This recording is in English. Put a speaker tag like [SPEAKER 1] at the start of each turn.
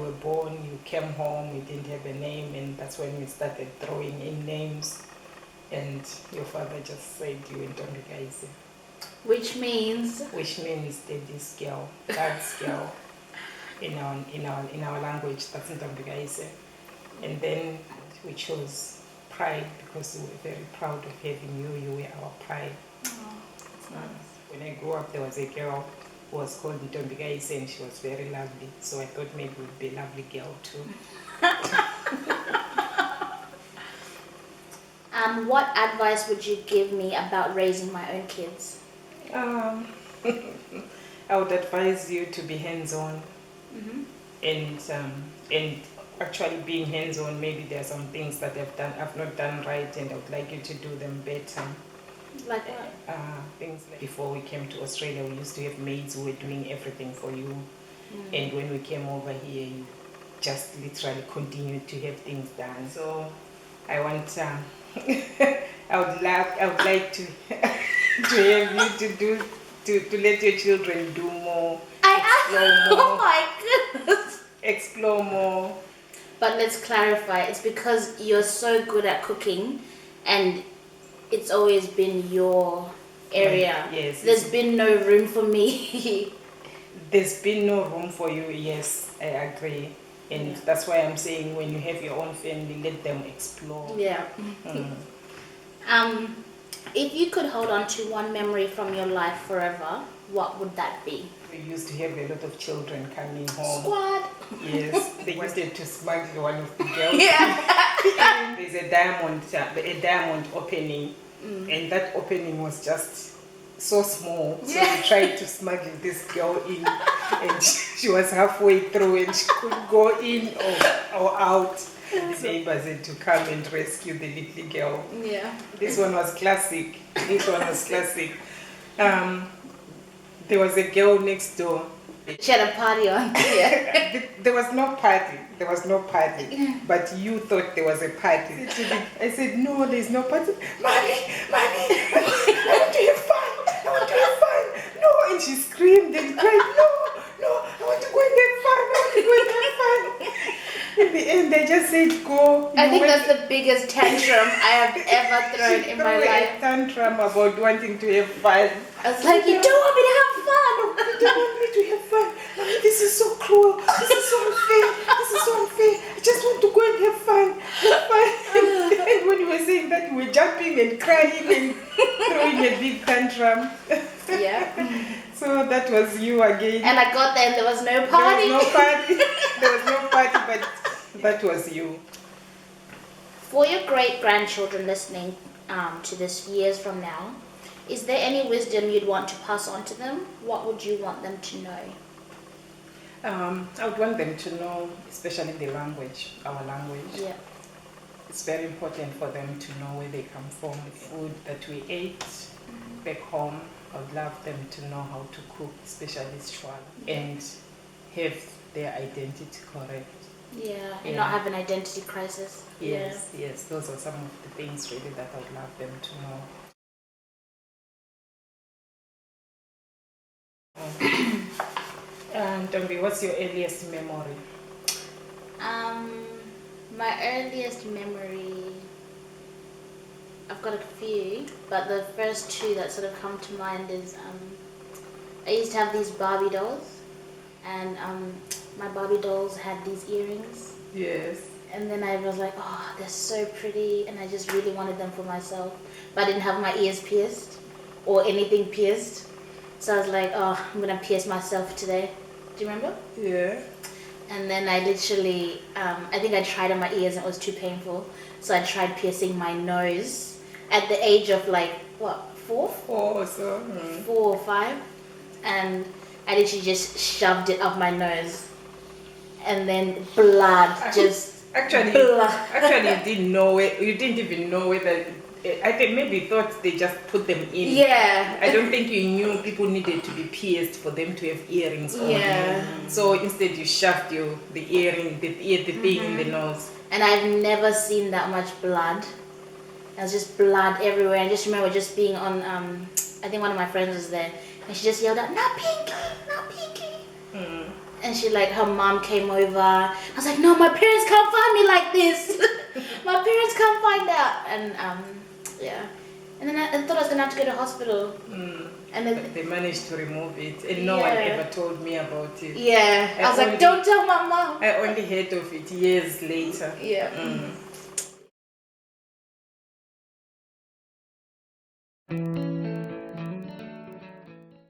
[SPEAKER 1] were born, you came home, you didn't have a name, and that's when we started throwing in names. And your father just said you in Ntombikayise.
[SPEAKER 2] Which means
[SPEAKER 1] Daddy's girl, God's girl. In our language, that's Ntombikayise. And then we chose pride because we were very proud of having you. You were our pride.
[SPEAKER 2] Oh, that's nice.
[SPEAKER 1] When I grew up, there was a girl who was called Ntombikayise, and she was very lovely. So I thought maybe it would be a lovely girl too.
[SPEAKER 2] What advice would you give me about raising my own kids?
[SPEAKER 1] I would advise you to be hands-on. And actually being hands-on, maybe there are some things that I've not done right, and I would like you to do them better.
[SPEAKER 2] Like what?
[SPEAKER 1] Things like before we came to Australia, we used to have maids who were doing everything for you. And when we came over here, you just literally continued to have things done. So I want, I would like to have you to let your children do more.
[SPEAKER 2] Oh my goodness.
[SPEAKER 1] Explore more.
[SPEAKER 2] But let's clarify, it's because you're so good at cooking and it's always been your area.
[SPEAKER 1] Yes.
[SPEAKER 2] There's been no room for me.
[SPEAKER 1] There's been no room for you, yes, I agree. And that's why I'm saying when you have your own family, let them explore.
[SPEAKER 2] Yeah. If you could hold on to one memory from your life forever, what would that be?
[SPEAKER 1] We used to have a lot of children coming home.
[SPEAKER 2] Squad.
[SPEAKER 1] Yes, they wanted to smuggle one of the girls.
[SPEAKER 2] Yeah.
[SPEAKER 1] There's a diamond opening, and that opening was just so small. So we tried to smuggle this girl in, and she was halfway through, and she couldn't go in or out. The neighbors had to come and rescue the little girl.
[SPEAKER 2] Yeah.
[SPEAKER 1] This one was classic. There was a girl next door.
[SPEAKER 2] She had a party on. Yeah.
[SPEAKER 1] There was no party, but you thought there was a party. I said, no, there's no party. Mommy, I want to have fun. No, and she screamed and cried, no, I want to go and have fun. In the end, they just said, go.
[SPEAKER 2] I think that's the biggest tantrum I have ever thrown in my life.
[SPEAKER 1] A tantrum about wanting to have fun.
[SPEAKER 2] I was like, you don't want me to have fun.
[SPEAKER 1] You don't want me to have fun. Mommy, this is so cruel. This is so unfair. I just want to go and have fun. And when you were saying that, you were jumping and crying and throwing a big tantrum.
[SPEAKER 2] Yeah.
[SPEAKER 1] So that was you again.
[SPEAKER 2] And I got there and there was no party.
[SPEAKER 1] There was no party, but that was you.
[SPEAKER 2] For your great-grandchildren listening to this years from now, is there any wisdom you'd want to pass on to them? What would you want them to know?
[SPEAKER 1] I would want them to know, especially the language, our language.
[SPEAKER 2] Yeah.
[SPEAKER 1] It's very important for them to know where they come from, the food that we ate back home. I would love them to know how to cook, especially Clara, and have their identity correct.
[SPEAKER 2] Yeah, and not have an identity crisis.
[SPEAKER 1] Yes, those are some of the things really that I would love them to know. Ntombi, what's your earliest memory?
[SPEAKER 2] My earliest memory, I've got a few, but the first two that sort of come to mind is I used to have these Barbie dolls, and my Barbie dolls had these earrings.
[SPEAKER 1] Yes.
[SPEAKER 2] And then I was like, oh, they're so pretty, and I just really wanted them for myself, but I didn't have my ears pierced or anything pierced. So I was like, oh, I'm gonna pierce myself today. Do you remember?
[SPEAKER 1] Yeah.
[SPEAKER 2] And then I literally, I think I tried on my ears and it was too painful. So I tried piercing my nose at the age of like, what, 4?
[SPEAKER 1] 4 or so.
[SPEAKER 2] 4 or 5. And I literally just shoved it up my nose. And then blood just...
[SPEAKER 1] Actually, you didn't know it. You didn't even know whether... I think maybe thought they just put them in.
[SPEAKER 2] Yeah.
[SPEAKER 1] I don't think you knew people needed to be pierced for them to have earrings on.
[SPEAKER 2] Yeah.
[SPEAKER 1] So instead you shoved the earring, the thing in the nose.
[SPEAKER 2] And I've never seen that much blood. There's just blood everywhere. I just remember just being on, I think one of my friends was there, and she just yelled out, "Not Pinky, not Pinky." and she like her mom came over. I was like, no, my parents can't find me like this. My parents can't find out. And yeah. And then I thought I was gonna have to go to hospital. And then
[SPEAKER 1] but they managed to remove it, and no one ever told me about it.
[SPEAKER 2] Yeah, I was like, don't tell my mom.
[SPEAKER 1] I only heard of it years later.
[SPEAKER 2] Yeah.